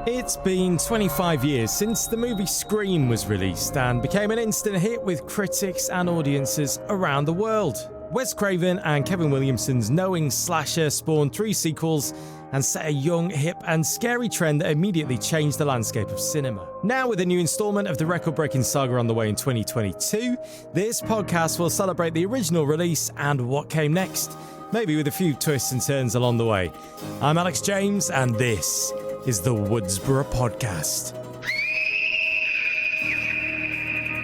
It's been 25 years since the movie Scream was released and became an instant hit with critics and audiences around the world. Wes Craven and Kevin Williamson's knowing slasher spawned 3 sequels and set a young, hip and scary trend that immediately changed the landscape of cinema. Now with a new installment of the record-breaking saga on the way in 2022, this podcast will celebrate the original release and what came next, maybe with a few twists and turns along the way. I'm Alex James and this is the Woodsboro Podcast.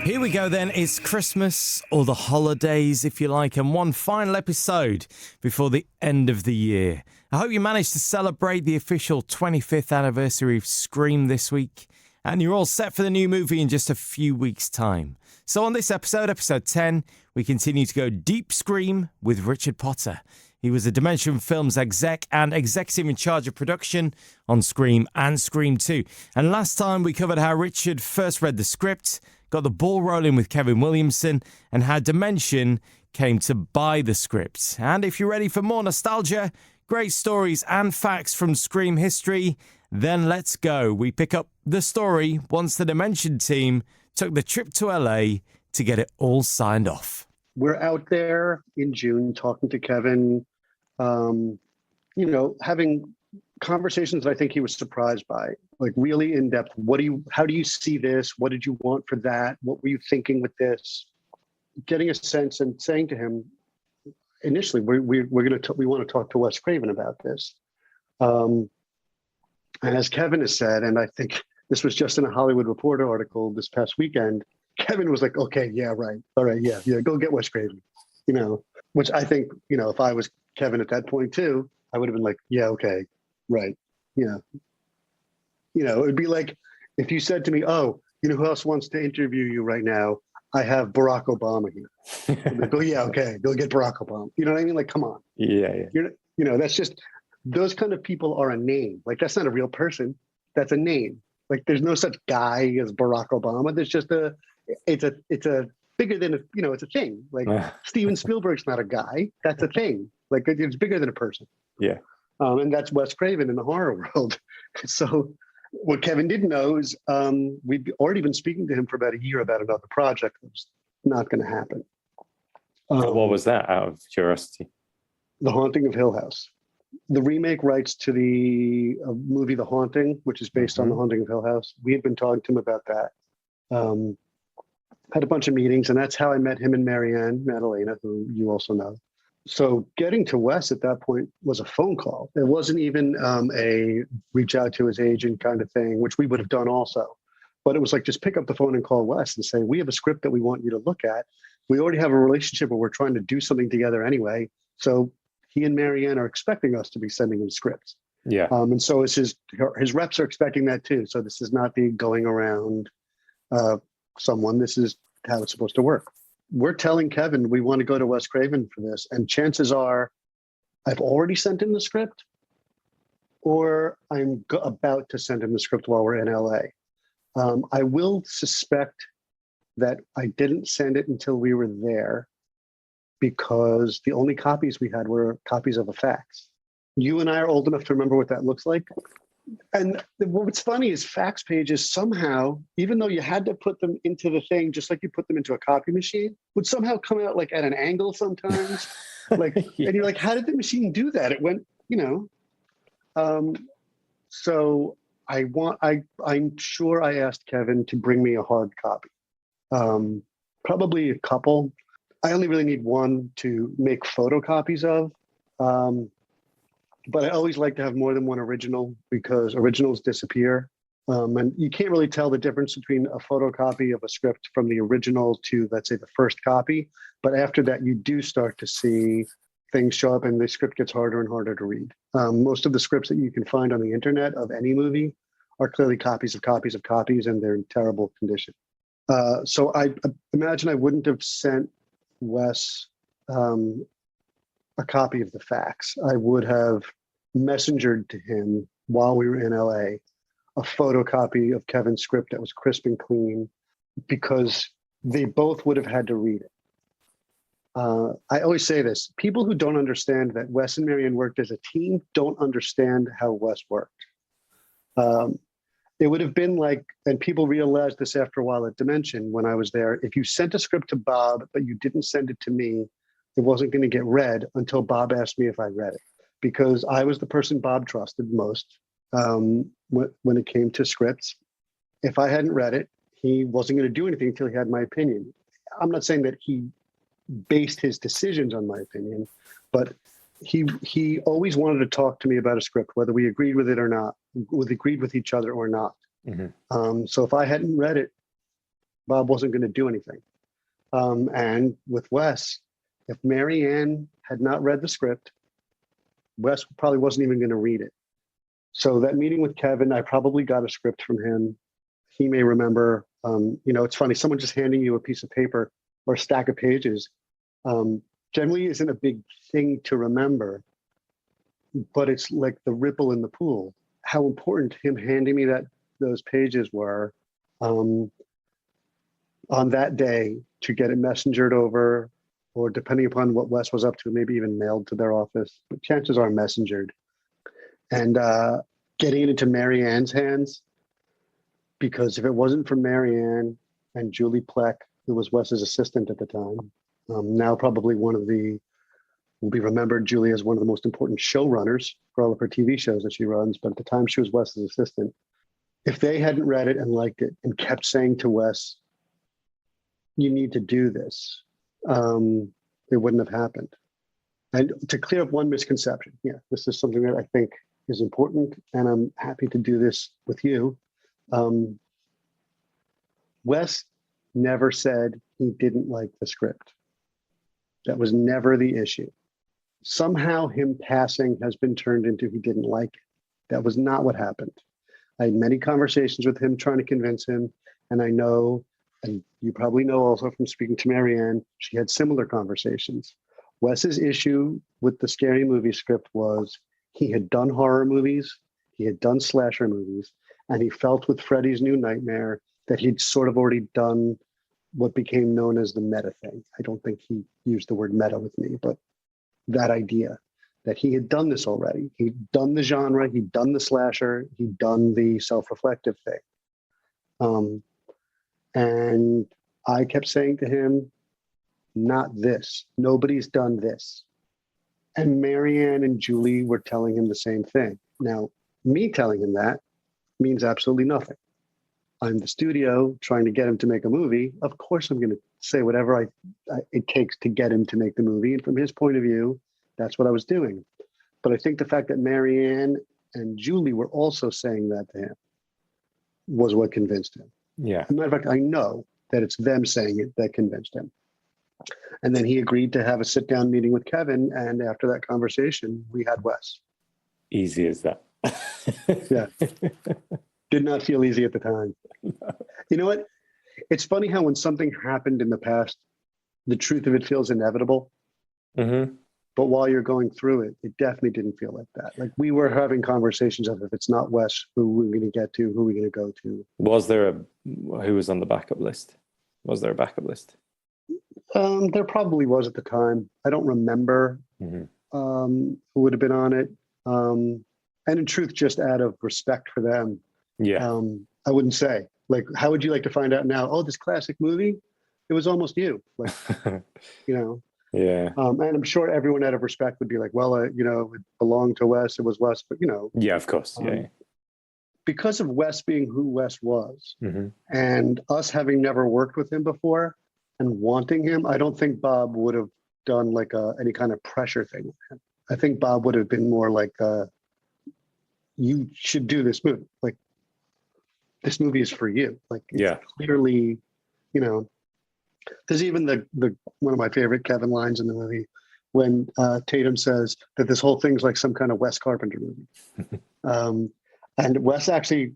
Here we go then, it's Christmas, or the holidays if you like, and one final episode before the end of the year. I hope you managed to celebrate the official 25th anniversary of Scream this week, and you're all set for the new movie in just a few weeks' time. So on this episode 10, we continue to go deep Scream with Richard Potter. He was the Dimension Films exec and executive in charge of production on Scream and Scream 2. And last time we covered how Richard first read the script, got the ball rolling with Kevin Williamson, and how Dimension came to buy the script. And if you're ready for more nostalgia, great stories and facts from Scream history, then let's go. We pick up the story once the Dimension team took the trip to LA to get it all signed off. We're out there in June talking to Kevin, having conversations that I think he was surprised by, like really in depth. How do you see this? What did you want for that? What were you thinking with this? Getting a sense and saying to him, initially, we want to talk to Wes Craven about this. And as Kevin has said, and I think this was just in a Hollywood Reporter article this past weekend, Kevin was like, okay, yeah, right. All right, yeah, go get Wes Craven, which I think, if I was Kevin at that point too, I would have been like, yeah, okay, right. It would be like if you said to me, oh, who else wants to interview you right now? I have Barack Obama here. I'd be like, oh, yeah, okay, go get Barack Obama. You know what I mean? Like, come on. Yeah. That's just, those kind of people are a name. Like, that's not a real person. That's a name. Like, there's no such guy as Barack Obama. There's just it's a bigger than it's a thing. Like Steven Spielberg's not a guy. That's a thing. Like, it's bigger than a person. Yeah. And that's Wes Craven in the horror world. So what Kevin didn't know is we'd already been speaking to him for about a year about another project that was not going to happen. What was that, out of curiosity? The Haunting of Hill House. The remake rights to the movie The Haunting, which is based on The Haunting of Hill House. We had been talking to him about that. Had a bunch of meetings, and that's how I met him and Marianne Madalena, who you also know. So getting to Wes at that point was a phone call. It wasn't even a reach out to his agent kind of thing, which we would have done also. But it was like, just pick up the phone and call Wes and say, we have a script that we want you to look at. We already have a relationship where we're trying to do something together anyway. So he and Marianne are expecting us to be sending him scripts. Yeah. And so his reps are expecting that too. So this is not the going around someone. This is how it's supposed to work. We're telling Kevin we want to go to Wes Craven for this, and chances are I've already sent him the script, or I'm about to send him the script while we're in LA. I will suspect that I didn't send it until we were there, because the only copies we had were copies of a fax. You and I are old enough to remember what that looks like. And what's funny is fax pages somehow, even though you had to put them into the thing, just like you put them into a copy machine, would somehow come out like at an angle sometimes. Like, yeah. And you're like, how did the machine do that? It went, So I'm sure I asked Kevin to bring me a hard copy. Probably a couple. I only really need one to make photocopies of. But I always like to have more than one original, because originals disappear. And you can't really tell the difference between a photocopy of a script from the original to, let's say, the first copy. But after that, you do start to see things show up and the script gets harder and harder to read. Most of the scripts that you can find on the internet of any movie are clearly copies of copies of copies, and they're in terrible condition. So I imagine I wouldn't have sent Wes a copy of the fax. I would have messengered to him while we were in LA a photocopy of Kevin's script that was crisp and clean, because they both would have had to read it. I always say this, people who don't understand that Wes and Marianne worked as a team don't understand how Wes worked. It would have been like, and people realized this after a while at Dimension when I was there, if you sent a script to Bob, but you didn't send it to me, it wasn't going to get read until Bob asked me if I read it, because I was the person Bob trusted most when it came to scripts. If I hadn't read it, he wasn't going to do anything until he had my opinion. I'm not saying that he based his decisions on my opinion, but he always wanted to talk to me about a script, whether we agreed with it or not, agreed with each other or not. So if I hadn't read it, Bob wasn't going to do anything. And with Wes, if Mary Ann had not read the script, Wes probably wasn't even going to read it. So that meeting with Kevin, I probably got a script from him. He may remember, it's funny, someone just handing you a piece of paper or a stack of pages generally isn't a big thing to remember, but it's like the ripple in the pool. How important him handing me those pages were on that day to get it messengered over, or depending upon what Wes was up to, maybe even mailed to their office, but chances are messengered. And getting it into Mary Ann's hands, because if it wasn't for Mary Ann and Julie Plec, who was Wes's assistant at the time, now probably will be remembered, Julie, as one of the most important showrunners for all of her TV shows that she runs, but at the time she was Wes's assistant. If they hadn't read it and liked it and kept saying to Wes, you need to do this, it wouldn't have happened. And to clear up one misconception, this is something that I think is important, and I'm happy to do this with you. Wes never said he didn't like the script. That was never the issue. Somehow him passing has been turned into he didn't like it. That was not what happened. I had many conversations with him trying to convince him, and I know, and you probably know also from speaking to Mary Ann, she had similar conversations. Wes's issue with the Scary Movie script was he had done horror movies, he had done slasher movies, and he felt with Freddy's New Nightmare that he'd sort of already done what became known as the meta thing. I don't think he used the word meta with me, but that idea that he had done this already. He'd done the genre, he'd done the slasher, he'd done the self-reflective thing. And I kept saying to him, not this. Nobody's done this. And Mary Ann and Julie were telling him the same thing. Now, me telling him that means absolutely nothing. I'm the studio trying to get him to make a movie. Of course, I'm going to say whatever it takes to get him to make the movie. And from his point of view, that's what I was doing. But I think the fact that Mary Ann and Julie were also saying that to him was what convinced him. Yeah. As a matter of fact, I know that it's them saying it that convinced him. And then he agreed to have a sit-down meeting with Kevin. And after that conversation, we had Wes. Easy as that. Yeah. Did not feel easy at the time. You know what? It's funny how when something happened in the past, the truth of it feels inevitable. Mm-hmm. But while you're going through it, it definitely didn't feel like that. Like we were having conversations of if it's not Wes, who we're going to get to, who we're going to go to. Was there who was on the backup list? Was there a backup list? There probably was at the time. I don't remember who would have been on it. And in truth, just out of respect for them, I wouldn't say. Like, how would you like to find out now? Oh, this classic movie, it was almost you. Like, Yeah. And I'm sure everyone out of respect would be like, well, it belonged to Wes. It was Wes, but Yeah, of course. Because of Wes being who Wes was, and us having never worked with him before and wanting him, I don't think Bob would have done like any kind of pressure thing with him. I think Bob would have been more like, you should do this movie. Like, this movie is for you. Like, it's clearly, there's even the one of my favorite Kevin lines in the movie when Tatum says that this whole thing's like some kind of Wes Carpenter movie. And Wes actually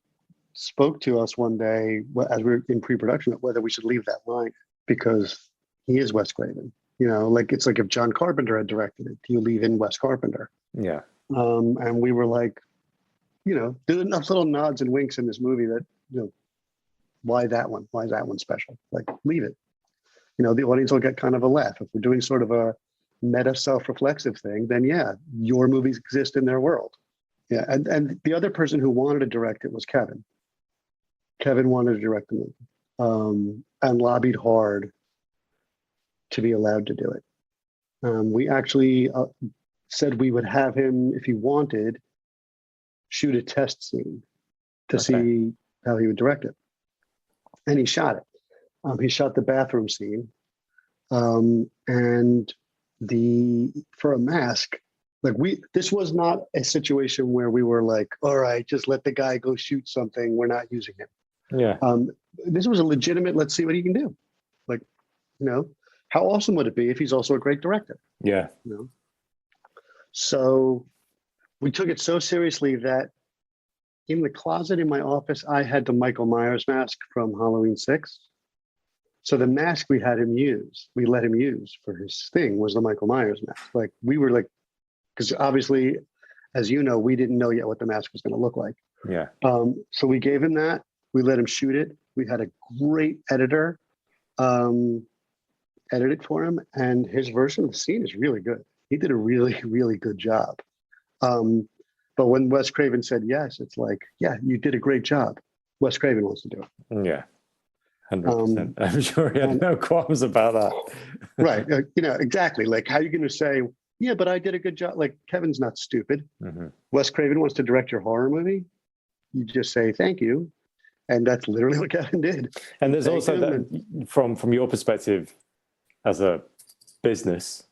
spoke to us one day as we were in pre-production whether we should leave that line because he is Wes Craven. Like it's like if John Carpenter had directed it, do you leave in Wes Carpenter? Yeah. And we were like, there's enough little nods and winks in this movie that, why that one? Why is that one special? Like, leave it. The audience will get kind of a laugh. If we're doing sort of a meta self-reflexive thing, then yeah, your movies exist in their world. Yeah, and the other person who wanted to direct it was Kevin. Kevin wanted to direct the movie, and lobbied hard to be allowed to do it. We actually said we would have him, if he wanted, shoot a test scene to see how he would direct it. And he shot it. He shot the bathroom scene. And for a mask, this was not a situation where we were like, all right, just let the guy go shoot something. We're not using him. Yeah. This was a legitimate, let's see what he can do. Like, how awesome would it be if he's also a great director? Yeah. So we took it so seriously that in the closet in my office, I had the Michael Myers mask from Halloween 6. So the mask we let him use for his thing was the Michael Myers mask. Like we were like, because obviously, as you know, we didn't know yet what the mask was going to look like. Yeah. So we gave him that. We let him shoot it. We had a great editor edit it for him, and his version of the scene is really good. He did a really, really good job. But when Wes Craven said yes, it's like, yeah, you did a great job. Wes Craven wants to do it. Yeah. 100%. I'm sure he had no qualms about that. Right. Exactly. Like, how are you going to say, yeah, but I did a good job? Like, Kevin's not stupid. Mm-hmm. Wes Craven wants to direct your horror movie. You just say, thank you. And that's literally what Kevin did. And there's also that, from your perspective as a business,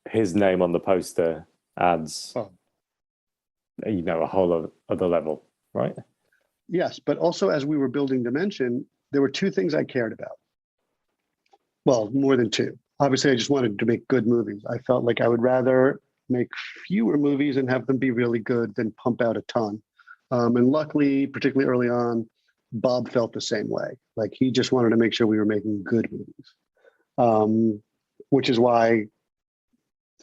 his name on the poster adds, a whole other level, right? Yes. But also, as we were building Dimension, there were two things I cared about. Well, more than two. Obviously, I just wanted to make good movies. I felt like I would rather make fewer movies and have them be really good than pump out a ton. And luckily, particularly early on, Bob felt the same way. Like, he just wanted to make sure we were making good movies, which is why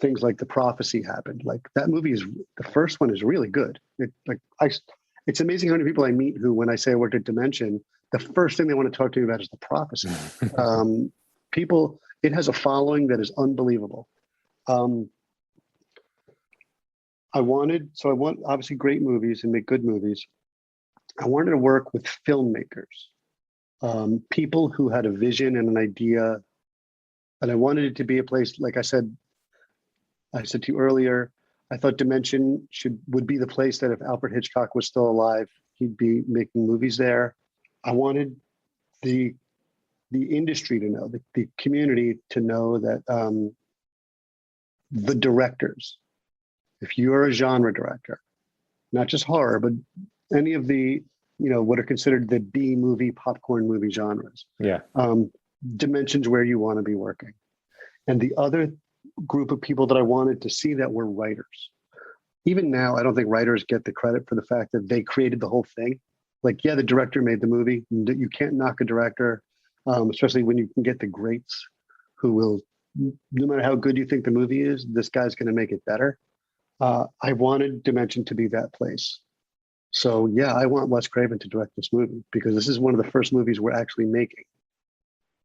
things like The Prophecy happened. Like, that movie the first one is really good. It's amazing how many people I meet who, when I say I worked at Dimension, the first thing they want to talk to me about is The Prophecy. It has a following that is unbelievable. I want obviously great movies and make good movies. I wanted to work with filmmakers, people who had a vision and an idea. And I wanted it to be a place, like I said to you earlier, I thought Dimension would be the place that if Alfred Hitchcock was still alive, he'd be making movies there. I wanted the industry to know, the community to know that the directors, if you're a genre director, not just horror, but any of the, what are considered the B movie, popcorn movie genres. Yeah. Dimension's where you want to be working. And the other group of people that I wanted to see that were writers. Even now, I don't think writers get the credit for the fact that they created the whole thing. Like, yeah, the director made the movie. You can't knock a director, especially when you can get the greats who will, no matter how good you think the movie is, this guy's going to make it better. I wanted Dimension to be that place. So yeah, I want Wes Craven to direct this movie because this is one of the first movies we're actually making.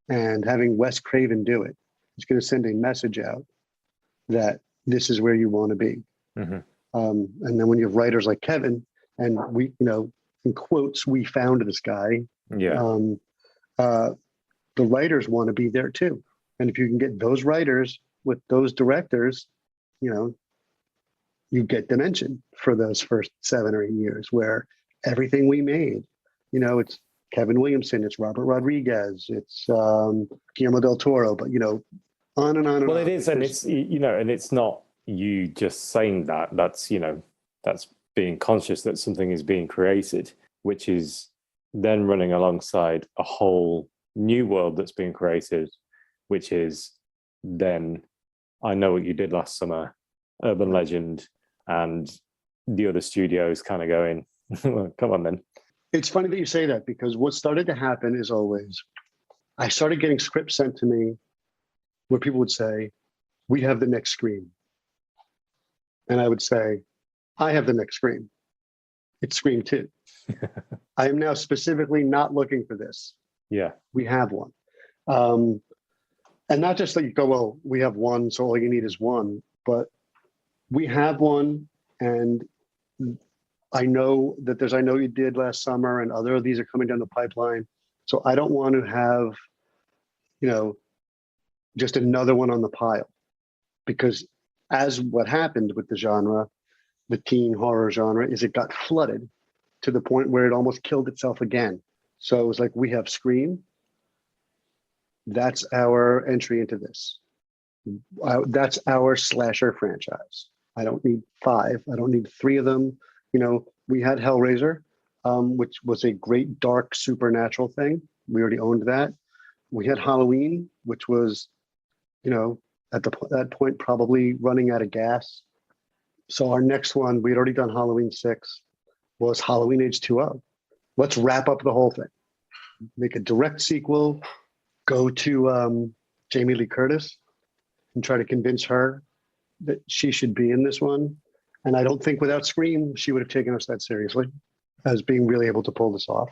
And having Wes Craven do it, it's going to send a message out that this is where you want to be. Mm-hmm. And then when you have writers like Kevin, and we, in quotes, we found this guy. Yeah. The writers want to be there too. And if you can get those writers with those directors, you get Dimension for those first 7 or 8 years where everything we made, it's Kevin Williamson, it's Robert Rodriguez, it's Guillermo del Toro, but on and on and on. Well, it is, and it's and it's not you just saying that. That's that's being conscious that something is being created, which is then running alongside a whole new world that's being created, which is then I Know What You Did Last Summer, Urban Legend, and the other studios kind of going, come on then. It's funny that you say that because what started to happen is always, I started getting scripts sent to me where people would say, we have the next Scream. And I would say, I have the next Scream. It's Scream 2. I am now specifically not looking for this. Yeah. We have one. And not just that you go, well, we have one, so all you need is one, but we have one, and I know that there's I Know You Did Last Summer, and other of these are coming down the pipeline. So I don't want to have, just another one on the pile, because as what happened with the genre, the teen horror genre, is it got flooded to the point where it almost killed itself again. So it was like, we have Scream. That's our entry into this. That's our slasher franchise. I don't need 5. I don't need 3 of them. We had Hellraiser, which was a great dark supernatural thing. We already owned that. We had Halloween, which was, at that point, probably running out of gas. So our next one, we'd already done Halloween 6, was Halloween H2O. Let's wrap up the whole thing. Make a direct sequel, go to Jamie Lee Curtis and try to convince her that she should be in this one. And I don't think without Scream, she would have taken us that seriously as being really able to pull this off.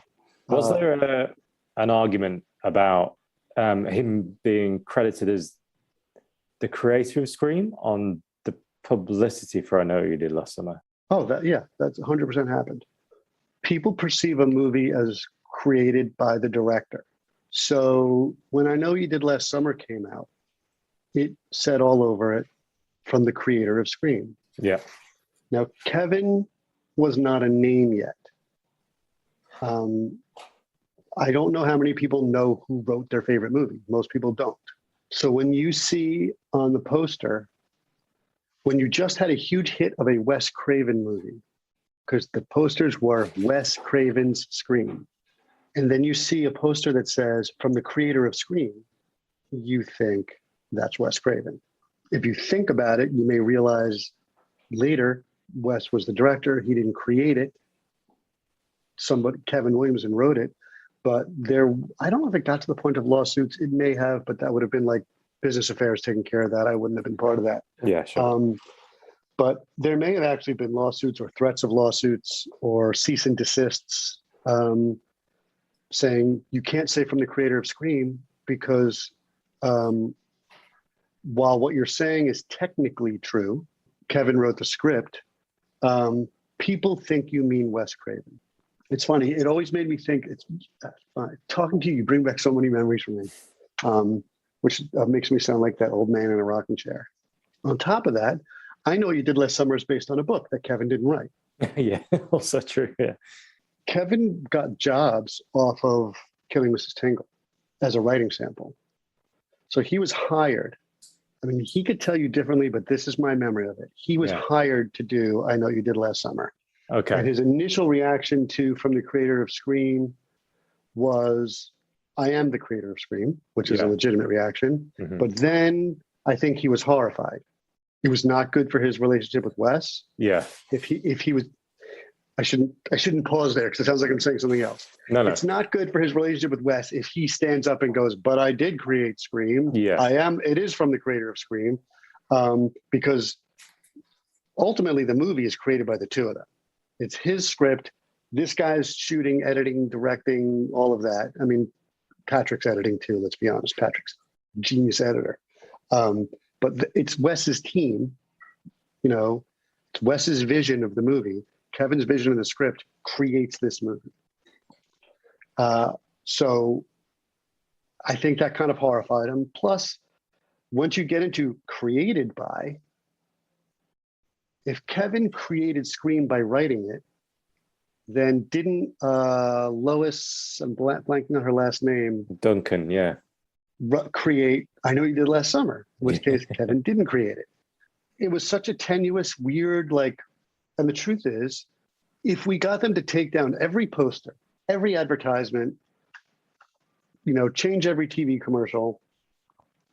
Was there an argument about him being credited as the creator of Scream on the publicity for I Know You Did Last Summer? Oh, that's 100% happened. People perceive a movie as created by the director. So when I Know You Did Last Summer came out, it said all over it, from the creator of Scream. Yeah. Now, Kevin was not a name yet. I don't know how many people know who wrote their favorite movie. Most people don't. So when you see on the poster, when you just had a huge hit of a Wes Craven movie, because the posters were Wes Craven's Scream, and then you see a poster that says, from the creator of Scream, you think that's Wes Craven. If you think about it, you may realize later, Wes was the director. He didn't create it. Kevin Williamson wrote it. But I don't know if it got to the point of lawsuits. It may have, but that would have been like business affairs taking care of that. I wouldn't have been part of that. Yeah, sure. But there may have actually been lawsuits or threats of lawsuits or cease and desists saying you can't say from the creator of Scream because while what you're saying is technically true, Kevin wrote the script, people think you mean Wes Craven. It's funny. It always made me think, it's fine. Talking to you bring back so many memories for me, which makes me sound like that old man in a rocking chair. On top of that, I Know You Did Last Summer is based on a book that Kevin didn't write. Yeah, also true. Yeah. Kevin got jobs off of Killing Mrs. Tingle as a writing sample. So he was hired. I mean, he could tell you differently, but this is my memory of it. He was hired to do I Know You Did Last Summer. Okay. And his initial reaction from the creator of Scream was, I am the creator of Scream, which is a legitimate reaction. Mm-hmm. But then I think he was horrified. It was not good for his relationship with Wes. Yeah. If he was, I shouldn't pause there because it sounds like I'm saying something else. No. It's not good for his relationship with Wes if he stands up and goes, but I did create Scream. Yeah. It is from the creator of Scream. Because ultimately the movie is created by the two of them. It's his script. This guy's shooting, editing, directing, all of that. I mean, Patrick's editing too, let's be honest. Patrick's a genius editor. But it's Wes's team, it's Wes's vision of the movie. Kevin's vision of the script creates this movie. So I think that kind of horrified him. Plus, once you get into created by, if Kevin created Scream by writing it, then didn't Lois, I'm blanking on her last name. Duncan, yeah. Create I Know You Did Last Summer, in which case Kevin didn't create it. It was such a tenuous, weird, and the truth is, if we got them to take down every poster, every advertisement, change every TV commercial,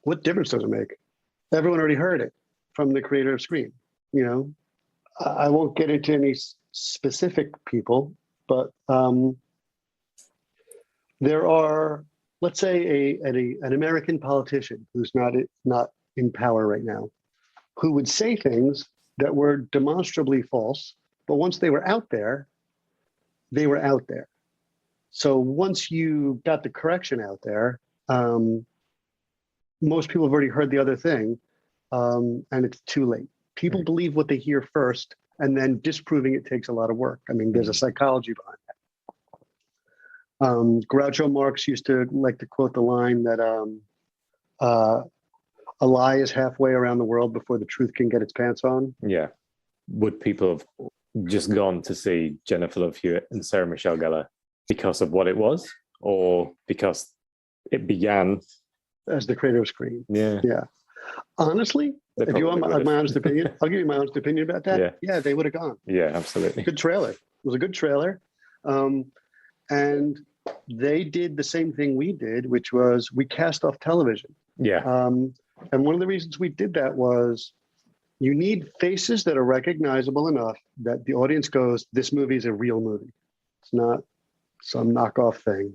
what difference does it make? Everyone already heard it from the creator of Scream, I won't get into any specific people, but there are, let's say, an American politician who's not in power right now, who would say things that were demonstrably false, but once they were out there, they were out there. So once you got the correction out there, most people have already heard the other thing, and it's too late. People believe what they hear first, and then disproving it takes a lot of work. I mean, there's a psychology behind that. Groucho Marx used to like to quote the line that a lie is halfway around the world before the truth can get its pants on. Yeah. Would people have just gone to see Jennifer Love Hewitt and Sarah Michelle Gellar because of what it was, or because it began as the creator of Scream? Yeah. Honestly, if you want my honest opinion, I'll give you my honest opinion about that. Yeah, they would have gone. Yeah, absolutely. Good trailer. It was a good trailer. And they did the same thing we did, which was we cast off television. Yeah. And one of the reasons we did that was you need faces that are recognizable enough that the audience goes, this movie is a real movie. It's not some knockoff thing.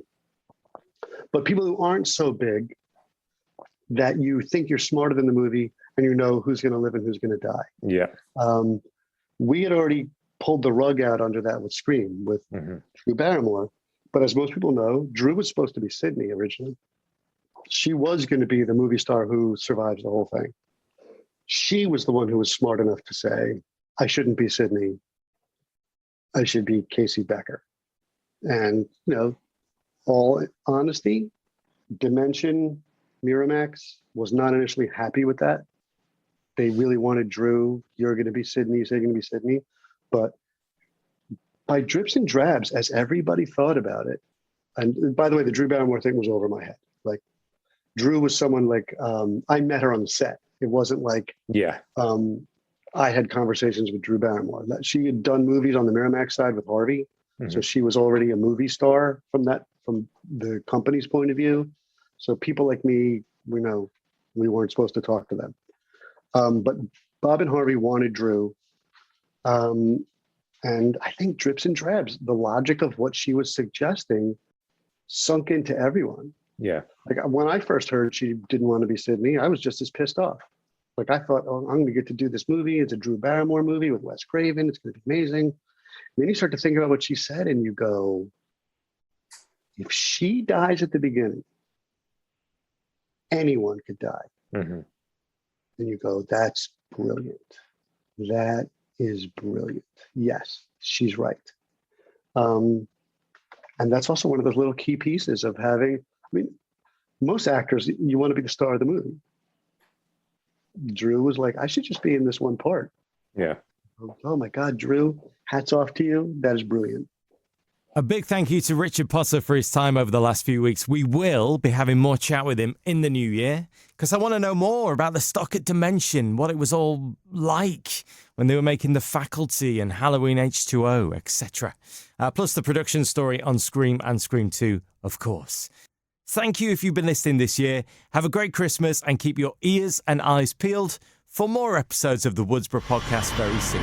But people who aren't so big that you think you're smarter than the movie and you know who's going to live and who's going to die. Yeah. We had already pulled the rug out under that with Scream, with Drew Barrymore. But as most people know, Drew was supposed to be Sydney originally. She was going to be the movie star who survives the whole thing. She was the one who was smart enough to say, I shouldn't be Sydney. I should be Casey Becker. And, you know, all honesty, Dimension, Miramax was not initially happy with that. They really wanted Drew, you're going to be Sydney, you're going to be Sydney. But by drips and drabs, as everybody thought about it, and by the way, the Drew Barrymore thing was over my head. Like, Drew was someone like, I met her on the set. It wasn't like I had conversations with Drew Barrymore. She had done movies on the Miramax side with Harvey. So she was already a movie star from the company's point of view. So people like me, we know we weren't supposed to talk to them. But Bob and Harvey wanted Drew. And I think drips and drabs, the logic of what she was suggesting sunk into everyone. Yeah. Like when I first heard she didn't want to be Sydney, I was just as pissed off. Like I thought, oh, I'm going to get to do this movie. It's a Drew Barrymore movie with Wes Craven. It's going to be amazing. And then you start to think about what she said and you go, if she dies at the beginning, anyone could die. And you go, that's brilliant. That is brilliant. Yes, she's right. And that's also one of those little key pieces of having, I mean, most actors, you want to be the star of the movie. Drew was like, I should just be in this one part. Yeah. Oh my God, Drew, hats off to you. That is brilliant. A big thank you to Richard Potter for his time over the last few weeks. We will be having more chat with him in the new year because I want to know more about the stock at Dimension, what it was all like when they were making The Faculty and Halloween H2O, etc. Plus the production story on Scream and Scream 2, of course. Thank you if you've been listening this year. Have a great Christmas and keep your ears and eyes peeled for more episodes of the Woodsboro Podcast very soon.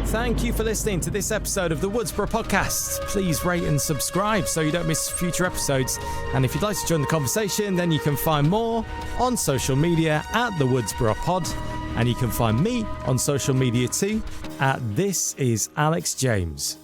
Thank you for listening to this episode of the Woodsboro Podcast. Please rate and subscribe so you don't miss future episodes. And if you'd like to join the conversation, then you can find more on social media at the Woodsboro Pod. And you can find me on social media too at This Is Alex James.